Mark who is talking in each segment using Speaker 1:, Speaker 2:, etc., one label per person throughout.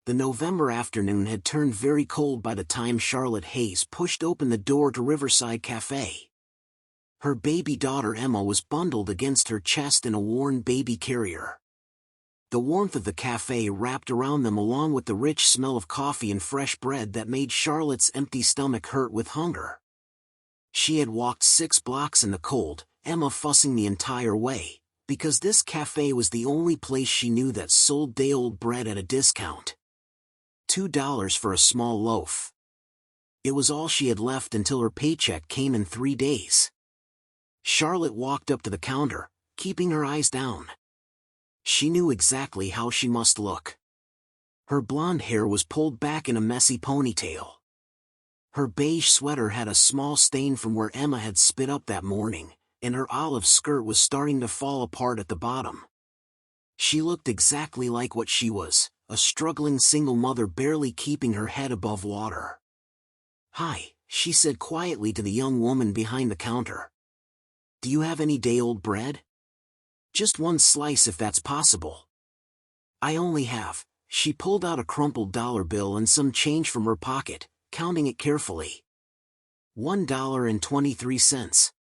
Speaker 1: The November afternoon had turned very cold by the time Charlotte Hayes pushed open the door to Riverside Cafe. Her baby daughter Emma was bundled against her chest in a worn baby carrier. The warmth of the cafe wrapped around them along with the rich smell of coffee and fresh bread that made Charlotte's empty stomach hurt with hunger. She had walked 6 blocks in the cold, Emma fussing the entire way, because this cafe was the only place she knew that sold day-old bread at a discount. $2 for a small loaf. It was all she had left until her paycheck came in 3 days. Charlotte walked up to the counter, keeping her eyes down. She knew exactly how she must look. Her blonde hair was pulled back in a messy ponytail. Her beige sweater had a small stain from where Emma had spit up that morning, and her olive skirt was starting to fall apart at the bottom. She looked exactly like what she was, a struggling single mother barely keeping her head above water. "Hi," she said quietly to the young woman behind the counter. "Do you have any day-old bread? Just 1 slice if that's possible." "I only have." She pulled out a crumpled dollar bill and some change from her pocket, counting it carefully. $1.23.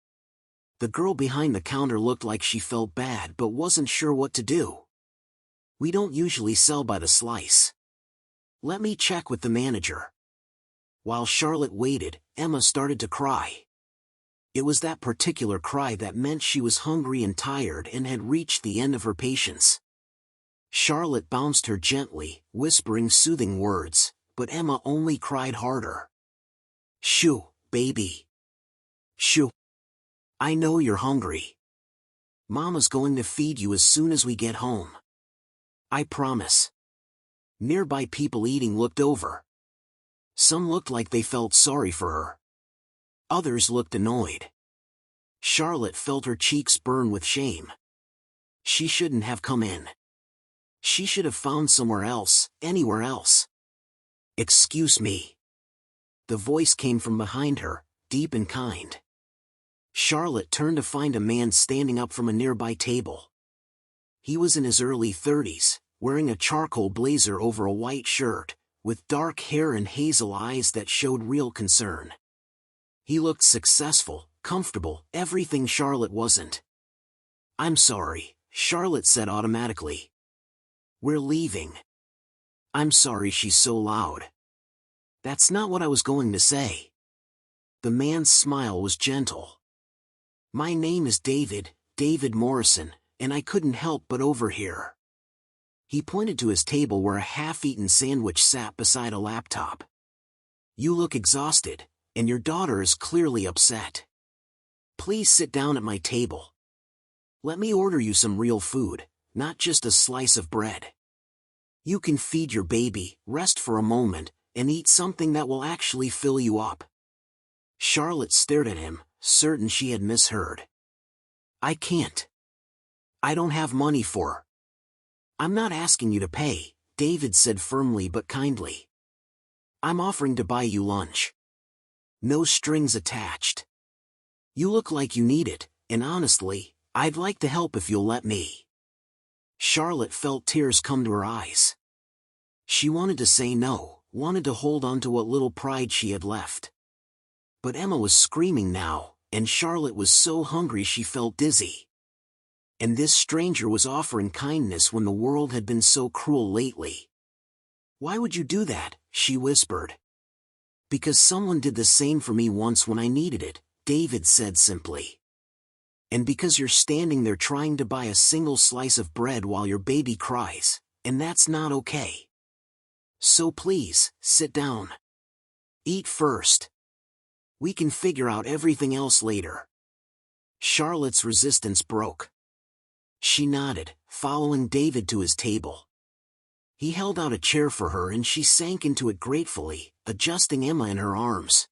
Speaker 1: The girl behind the counter looked like she felt bad but wasn't sure what to do. "We don't usually sell by the slice. Let me check with the manager." While Charlotte waited, Emma started to cry. It was that particular cry that meant she was hungry and tired and had reached the end of her patience. Charlotte bounced her gently, whispering soothing words, but Emma only cried harder. "Shoo, baby. Shoo. I know you're hungry. Mama's going to feed you as soon as we get home. I promise." Nearby people eating looked over. Some looked like they felt sorry for her. Others looked annoyed. Charlotte felt her cheeks burn with shame. She shouldn't have come in. She should have found somewhere else, anywhere else. "Excuse me." The voice came from behind her, deep and kind. Charlotte turned to find a man standing up from a nearby table. He was in his early 30s, wearing a charcoal blazer over a white shirt, with dark hair and hazel eyes that showed real concern. He looked successful, comfortable, everything Charlotte wasn't. "I'm sorry," Charlotte said automatically. "We're leaving." "I'm sorry she's so loud." "That's not what I was going to say." The man's smile was gentle. "My name is David Morrison, and I couldn't help but overhear." He pointed to his table where a half-eaten sandwich sat beside a laptop. "You look exhausted, and your daughter is clearly upset. Please sit down at my table. Let me order you some real food, not just a slice of bread. You can feed your baby, rest for a moment, and eat something that will actually fill you up." Charlotte stared at him, certain she had misheard. "I can't. I don't have money for." "I'm not asking you to pay," David said firmly but kindly. "I'm offering to buy you lunch. No strings attached. You look like you need it, and honestly, I'd like to help if you'll let me." Charlotte felt tears come to her eyes. She wanted to say no, wanted to hold on to what little pride she had left. But Emma was screaming now, and Charlotte was so hungry she felt dizzy. And this stranger was offering kindness when the world had been so cruel lately. "Why would you do that?" she whispered. "Because someone did the same for me once when I needed it," David said simply. "And because you're standing there trying to buy a single slice of bread while your baby cries, and that's not okay. So please, sit down. Eat first. We can figure out everything else later." Charlotte's resistance broke. She nodded, following David to his table. He held out a chair for her and she sank into it gratefully, adjusting Emma in her arms.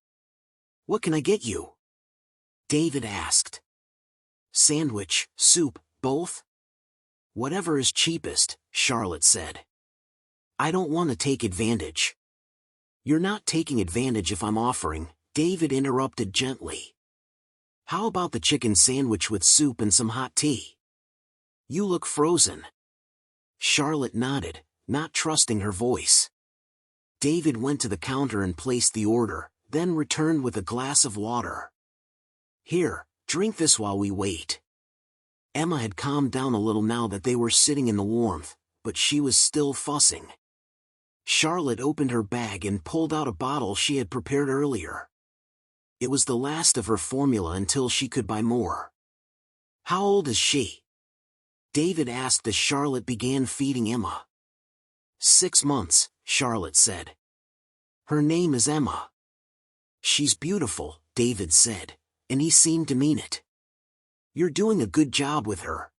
Speaker 1: "What can I get you?" David asked. "Sandwich, soup, both?" "Whatever is cheapest," Charlotte said. "I don't want to take advantage." "You're not taking advantage if I'm offering," David interrupted gently. "How about the chicken sandwich with soup and some hot tea? You look frozen." Charlotte nodded, not trusting her voice. David went to the counter and placed the order, then returned with a glass of water. "Here, drink this while we wait." Emma had calmed down a little now that they were sitting in the warmth, but she was still fussing. Charlotte opened her bag and pulled out a bottle she had prepared earlier. It was the last of her formula until she could buy more. "How old is she?" David asked as Charlotte began feeding Emma. 6 months, Charlotte said. "Her name is Emma." "She's beautiful," David said, and he seemed to mean it. "You're doing a good job with her."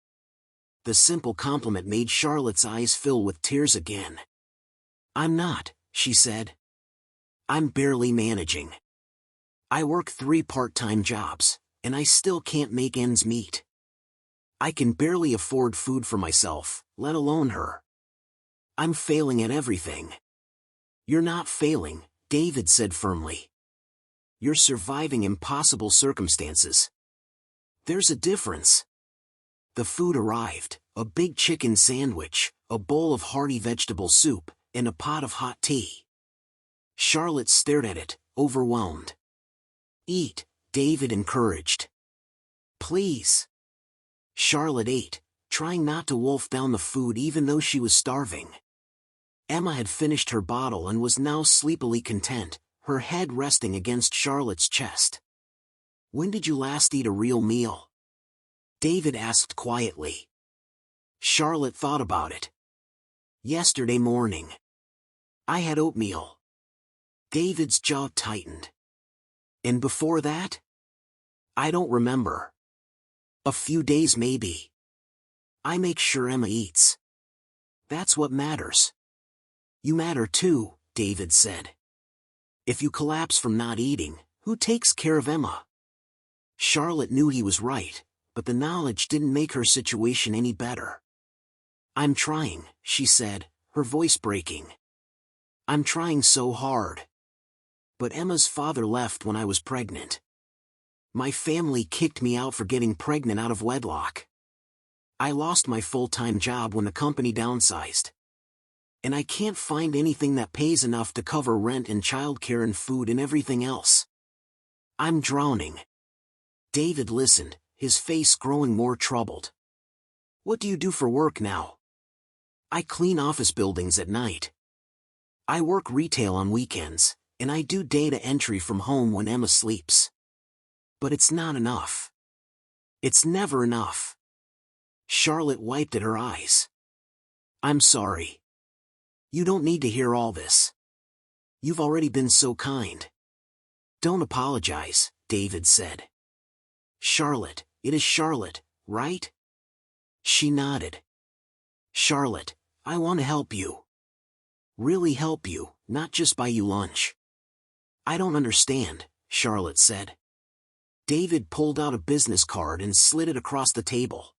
Speaker 1: The simple compliment made Charlotte's eyes fill with tears again. "I'm not," she said. "I'm barely managing. I work 3 part-time jobs, and I still can't make ends meet. I can barely afford food for myself, let alone her. I'm failing at everything." "You're not failing," David said firmly. "You're surviving impossible circumstances. There's a difference." The food arrived, a big chicken sandwich, a bowl of hearty vegetable soup, and a pot of hot tea. Charlotte stared at it, overwhelmed. "Eat," David encouraged. "Please." Charlotte ate, trying not to wolf down the food even though she was starving. Emma had finished her bottle and was now sleepily content, her head resting against Charlotte's chest. "When did you last eat a real meal?" David asked quietly. Charlotte thought about it. "Yesterday morning. I had oatmeal." David's jaw tightened. "And before that?" "I don't remember. A few days maybe." "I make sure Emma eats. That's what matters." "You matter too," David said. "If you collapse from not eating, who takes care of Emma?" Charlotte knew he was right, but the knowledge didn't make her situation any better. "I'm trying," she said, her voice breaking. "I'm trying so hard. But Emma's father left when I was pregnant. My family kicked me out for getting pregnant out of wedlock. I lost my full-time job when the company downsized. And I can't find anything that pays enough to cover rent and childcare and food and everything else. I'm drowning." David listened, his face growing more troubled. "What do you do for work now?" "I clean office buildings at night. I work retail on weekends, and I do data entry from home when Emma sleeps. But it's not enough. It's never enough." Charlotte wiped at her eyes. "I'm sorry. You don't need to hear all this. You've already been so kind." "Don't apologize," David said. "Charlotte, it is Charlotte, right?" She nodded. "Charlotte, I want to help you. Really help you, not just buy you lunch." "I don't understand," Charlotte said. David pulled out a business card and slid it across the table.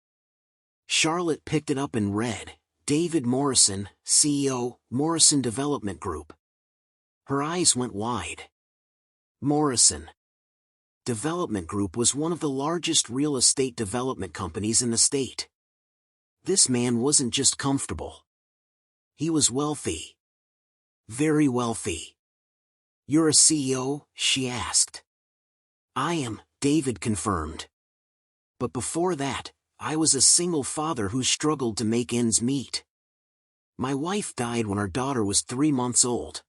Speaker 1: Charlotte picked it up and read, "David Morrison, CEO, Morrison Development Group." Her eyes went wide. Morrison Development Group was one of the largest real estate development companies in the state. This man wasn't just comfortable. He was wealthy. Very wealthy. "You're a CEO?" she asked. "I am," David confirmed. "But before that, I was a single father who struggled to make ends meet. My wife died when our daughter was 3 months old.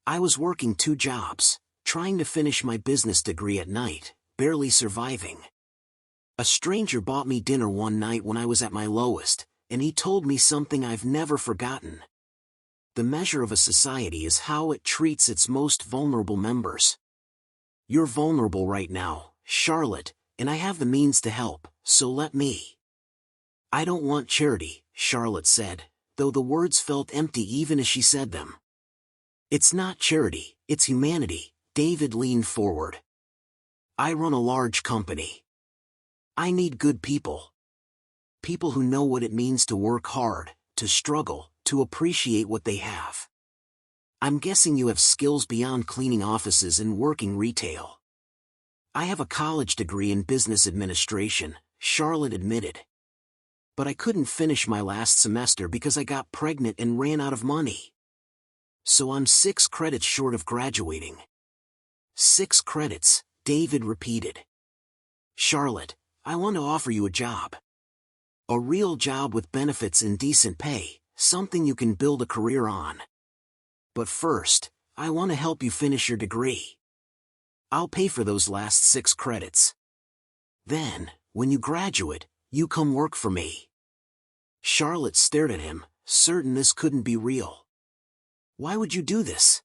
Speaker 1: I was working 2 jobs, trying to finish my business degree at night, barely surviving. A stranger bought me dinner one night when I was at my lowest, and he told me something I've never forgotten. The measure of a society is how it treats its most vulnerable members. You're vulnerable right now, Charlotte, and I have the means to help, so let me." "I don't want charity," Charlotte said, though the words felt empty even as she said them. "It's not charity, it's humanity," David leaned forward. "I run a large company. I need good people. People who know what it means to work hard, to struggle, to appreciate what they have. I'm guessing you have skills beyond cleaning offices and working retail." "I have a college degree in business administration," Charlotte admitted. "But I couldn't finish my last semester because I got pregnant and ran out of money." So I'm 6 credits short of graduating. 6 credits, David repeated. Charlotte, I want to offer you a job. A real job with benefits and decent pay, something you can build a career on. But first, I want to help you finish your degree. I'll pay for those last 6 credits. Then, when you graduate, you come work for me. Charlotte stared at him, certain this couldn't be real. Why would you do this?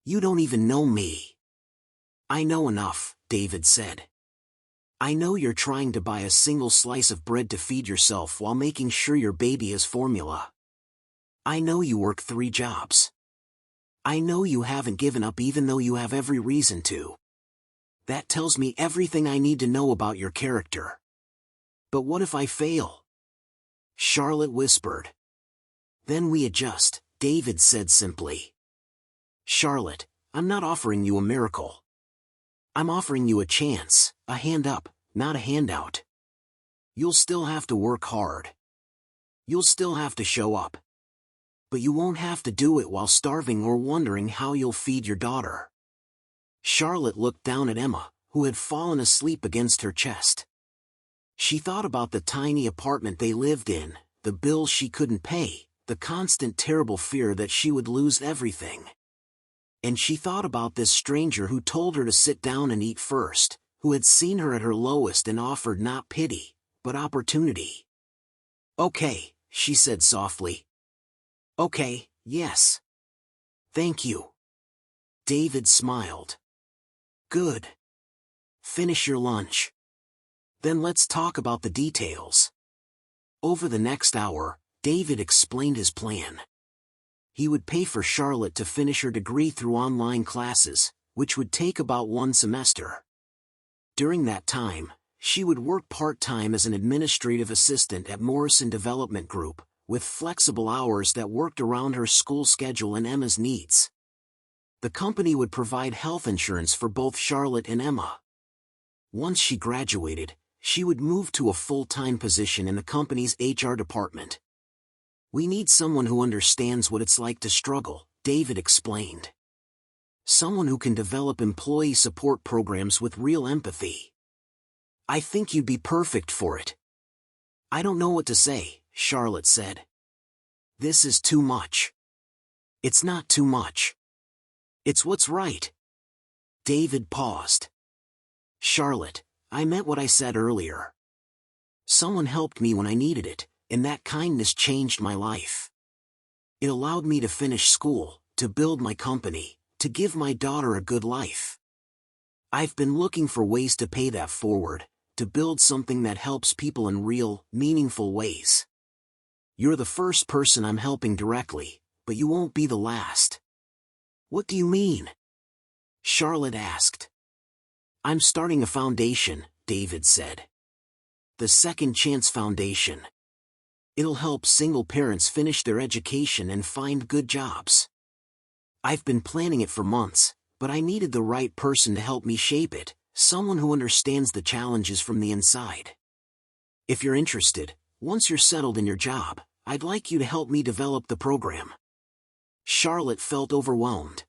Speaker 1: You don't even know me. I know enough, David said. I know you're trying to buy a single slice of bread to feed yourself while making sure your baby has formula. I know you work 3 jobs. I know you haven't given up even though you have every reason to. That tells me everything I need to know about your character. But what if I fail? Charlotte whispered. Then we adjust, David said simply. Charlotte, I'm not offering you a miracle. I'm offering you a chance, a hand up, not a handout. You'll still have to work hard. You'll still have to show up. But you won't have to do it while starving or wondering how you'll feed your daughter. Charlotte looked down at Emma, who had fallen asleep against her chest. She thought about the tiny apartment they lived in, the bills she couldn't pay, the constant terrible fear that she would lose everything. And she thought about this stranger who told her to sit down and eat first, who had seen her at her lowest and offered not pity, but opportunity. Okay, she said softly. Okay, yes. Thank you. David smiled. Good. Finish your lunch. Then let's talk about the details. Over the next hour, David explained his plan. He would pay for Charlotte to finish her degree through online classes, which would take about 1 semester. During that time, she would work part-time as an administrative assistant at Morrison Development Group, with flexible hours that worked around her school schedule and Emma's needs. The company would provide health insurance for both Charlotte and Emma. Once she graduated, she would move to a full-time position in the company's HR department. We need someone who understands what it's like to struggle, David explained. Someone who can develop employee support programs with real empathy. I think you'd be perfect for it. I don't know what to say, Charlotte said. This is too much. It's not too much. It's what's right. David paused. Charlotte, I meant what I said earlier. Someone helped me when I needed it, and that kindness changed my life. It allowed me to finish school, to build my company, to give my daughter a good life. I've been looking for ways to pay that forward, to build something that helps people in real, meaningful ways. You're the first person I'm helping directly, but you won't be the last. What do you mean? Charlotte asked. I'm starting a foundation, David said. The Second Chance Foundation. It'll help single parents finish their education and find good jobs. I've been planning it for months, but I needed the right person to help me shape it, someone who understands the challenges from the inside. If you're interested, once you're settled in your job, I'd like you to help me develop the program. Charlotte felt overwhelmed.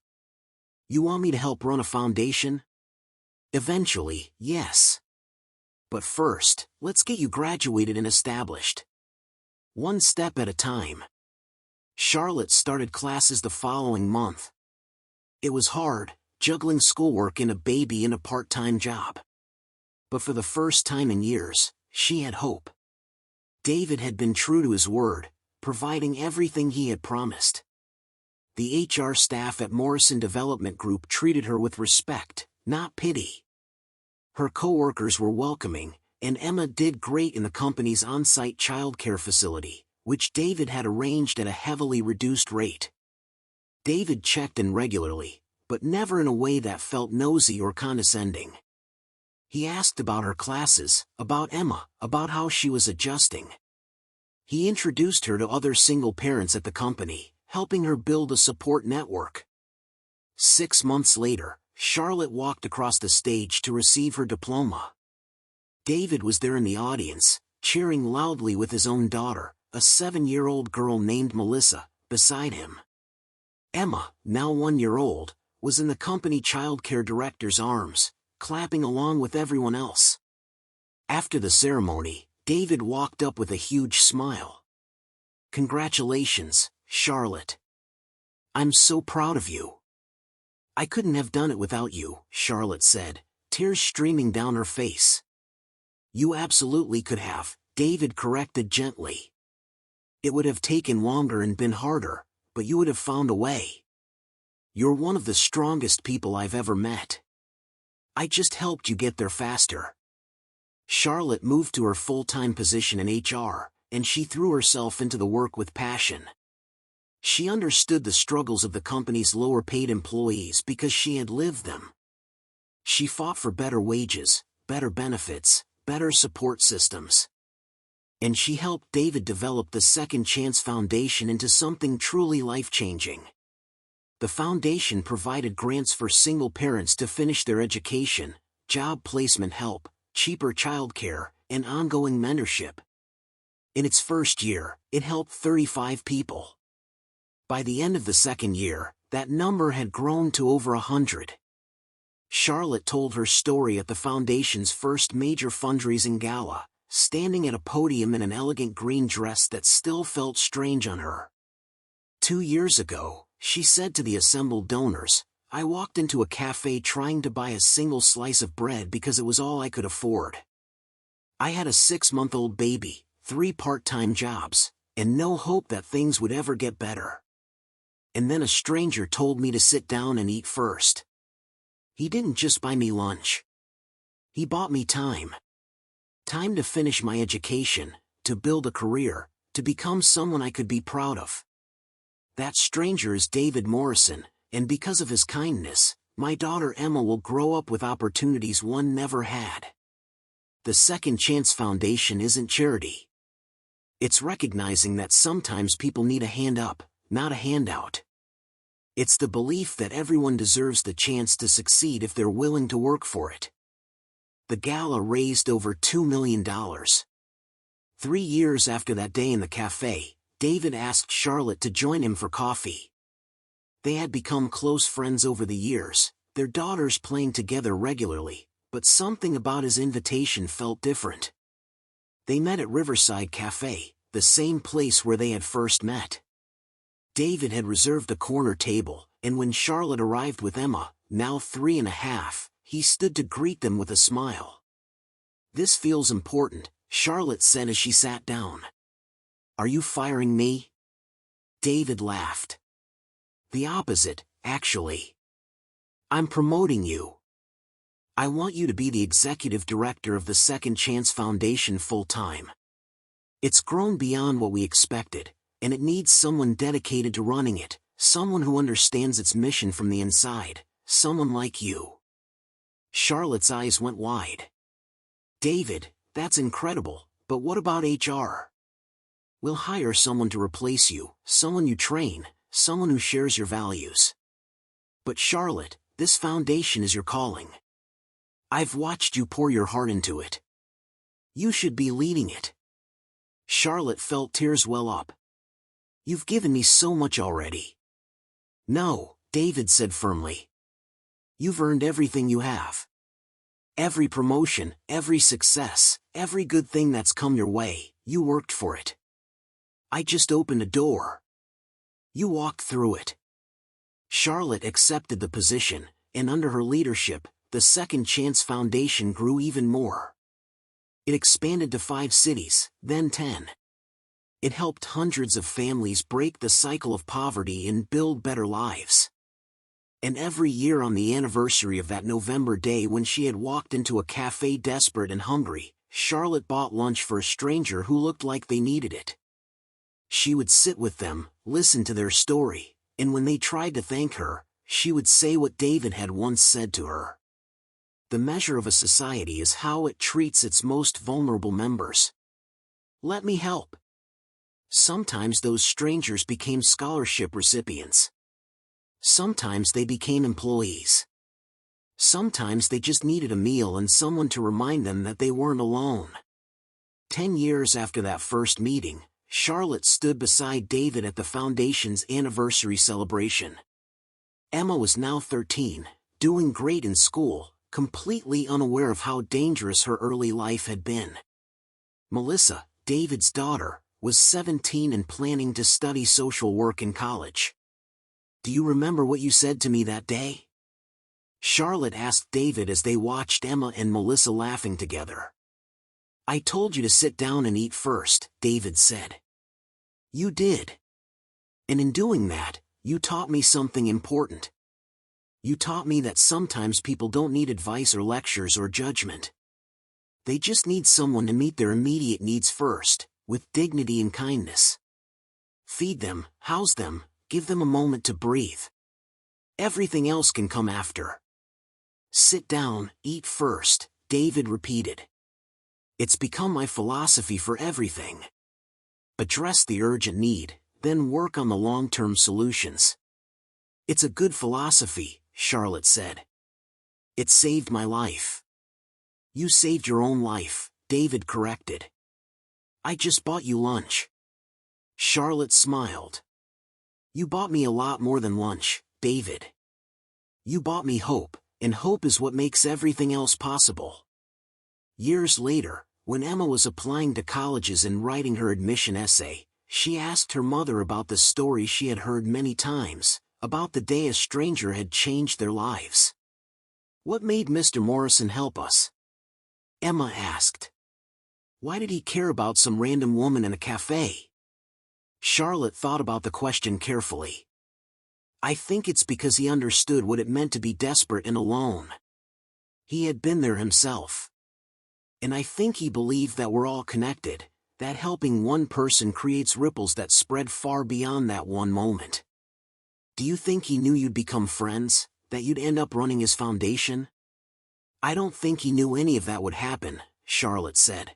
Speaker 1: You want me to help run a foundation? Eventually, yes. But first, let's get you graduated and established. One step at a time. Charlotte started classes the following month. It was hard, juggling schoolwork and a baby and a part-time job. But for the first time in years, she had hope. David had been true to his word, providing everything he had promised. The HR staff at Morrison Development Group treated her with respect, not pity. Her coworkers were welcoming, and Emma did great in the company's on-site childcare facility, which David had arranged at a heavily reduced rate. David checked in regularly, but never in a way that felt nosy or condescending. He asked about her classes, about Emma, about how she was adjusting. He introduced her to other single parents at the company, helping her build a support network. 6 months later, Charlotte walked across the stage to receive her diploma. David was there in the audience, cheering loudly with his own daughter, a 7-year-old girl named Melissa, beside him. Emma, now 1 year old, was in the company childcare director's arms, clapping along with everyone else. After the ceremony, David walked up with a huge smile. "Congratulations, Charlotte. I'm so proud of you." "I couldn't have done it without you," Charlotte said, tears streaming down her face. "You absolutely could have," David corrected gently. "It would have taken longer and been harder, but you would have found a way. You're one of the strongest people I've ever met. I just helped you get there faster." Charlotte moved to her full-time position in HR, and she threw herself into the work with passion. She understood the struggles of the company's lower-paid employees because she had lived them. She fought for better wages, better benefits, better support systems. And she helped David develop the Second Chance Foundation into something truly life-changing. The foundation provided grants for single parents to finish their education, job placement help, cheaper childcare, and ongoing mentorship. In its first year, it helped 35 people. By the end of the second year, that number had grown to over 100. Charlotte told her story at the foundation's first major fundraising gala, standing at a podium in an elegant green dress that still felt strange on her. 2 years ago, she said to the assembled donors, "I walked into a cafe trying to buy a single slice of bread because it was all I could afford. I had a 6-month-old baby, 3 part-time jobs, and no hope that things would ever get better. And then a stranger told me to sit down and eat first. He didn't just buy me lunch. He bought me time. Time to finish my education, to build a career, to become someone I could be proud of. That stranger is David Morrison, and because of his kindness, my daughter Emma will grow up with opportunities one never had." The Second Chance Foundation isn't charity. It's recognizing that sometimes people need a hand up, not a handout. It's the belief that everyone deserves the chance to succeed if they're willing to work for it. The gala raised over $2 million. 3 years after that day in the cafe, David asked Charlotte to join him for coffee. They had become close friends over the years, their daughters playing together regularly, but something about his invitation felt different. They met at Riverside Cafe, the same place where they had first met. David had reserved a corner table, and when Charlotte arrived with Emma, now 3.5, he stood to greet them with a smile. "This feels important," Charlotte said as she sat down. "Are you firing me?" David laughed. "The opposite, actually. I'm promoting you. I want you to be the executive director of the Second Chance Foundation full-time. It's grown beyond what we expected, and it needs someone dedicated to running it, someone who understands its mission from the inside, someone like you." Charlotte's eyes went wide. "David, that's incredible, but what about HR? We'll hire someone to replace you, someone you train, someone who shares your values. But Charlotte, this foundation is your calling. I've watched you pour your heart into it. You should be leading it." Charlotte felt tears well up. "You've given me so much already." "No," David said firmly. "You've earned everything you have. Every promotion, every success, every good thing that's come your way, you worked for it. I just opened a door. You walked through it." Charlotte accepted the position, and under her leadership, the Second Chance Foundation grew even more. It expanded to 5 cities, then 10. It helped hundreds of families break the cycle of poverty and build better lives. And every year on the anniversary of that November day when she had walked into a cafe desperate and hungry, Charlotte bought lunch for a stranger who looked like they needed it. She would sit with them, listen to their story, and when they tried to thank her, she would say what David had once said to her. The measure of a society is how it treats its most vulnerable members. Let me help. Sometimes those strangers became scholarship recipients. Sometimes they became employees. Sometimes they just needed a meal and someone to remind them that they weren't alone. 10 years after that first meeting, Charlotte stood beside David at the Foundation's anniversary celebration. Emma was now 13, doing great in school, completely unaware of how dangerous her early life had been. Melissa, David's daughter, was 17 and planning to study social work in college. "Do you remember what you said to me that day?" Charlotte asked David as they watched Emma and Melissa laughing together. "I told you to sit down and eat first," David said. "You did. And in doing that, you taught me something important. You taught me that sometimes people don't need advice or lectures or judgment. They just need someone to meet their immediate needs first, with dignity and kindness. Feed them, house them, give them a moment to breathe. Everything else can come after." "Sit down, eat first," David repeated. "It's become my philosophy for everything. Address the urgent need, then work on the long-term solutions." "It's a good philosophy," Charlotte said. "It saved my life." "You saved your own life," David corrected. "I just bought you lunch." Charlotte smiled. "You bought me a lot more than lunch, David. You bought me hope, and hope is what makes everything else possible." Years later, when Emma was applying to colleges and writing her admission essay, she asked her mother about the story she had heard many times, about the day a stranger had changed their lives. "What made Mr. Morrison help us?" Emma asked. "Why did he care about some random woman in a cafe?" Charlotte thought about the question carefully. "I think it's because he understood what it meant to be desperate and alone. He had been there himself. And I think he believed that we're all connected, that helping one person creates ripples that spread far beyond that one moment." "Do you think he knew you'd become friends, that you'd end up running his foundation?" "I don't think he knew any of that would happen," Charlotte said.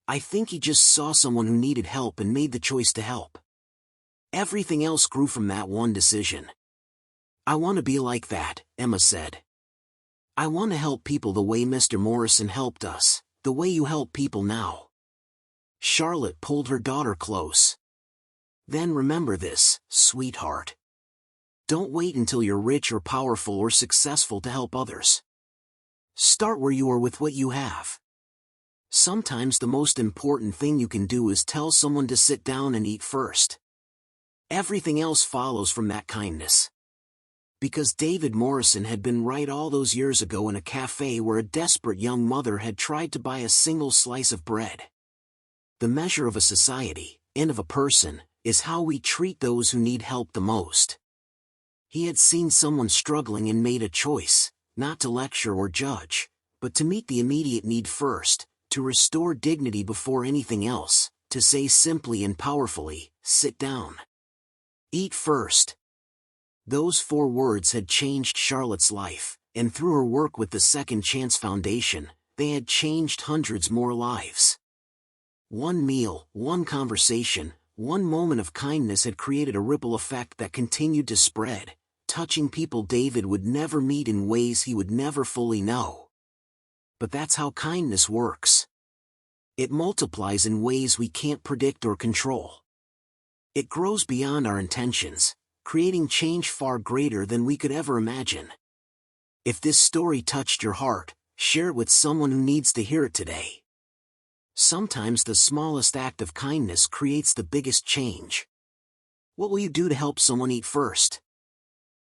Speaker 1: "I think he just saw someone who needed help and made the choice to help. Everything else grew from that one decision." "I want to be like that," Emma said. "I want to help people the way Mr. Morrison helped us, the way you help people now." Charlotte pulled her daughter close. "Then remember this, sweetheart. Don't wait until you're rich or powerful or successful to help others. Start where you are with what you have. Sometimes the most important thing you can do is tell someone to sit down and eat first. Everything else follows from that kindness." Because David Morrison had been right all those years ago in a cafe where a desperate young mother had tried to buy a single slice of bread. The measure of a society, and of a person, is how we treat those who need help the most. He had seen someone struggling and made a choice, not to lecture or judge, but to meet the immediate need first, to restore dignity before anything else, to say simply and powerfully, "Sit down. Eat first." Those 4 words had changed Charlotte's life, and through her work with the Second Chance Foundation, they had changed hundreds more lives. One meal, one conversation, one moment of kindness had created a ripple effect that continued to spread, touching people David would never meet in ways he would never fully know. But that's how kindness works. It multiplies in ways we can't predict or control. It grows beyond our intentions, creating change far greater than we could ever imagine. If this story touched your heart, share it with someone who needs to hear it today. Sometimes the smallest act of kindness creates the biggest change. What will you do to help someone eat first?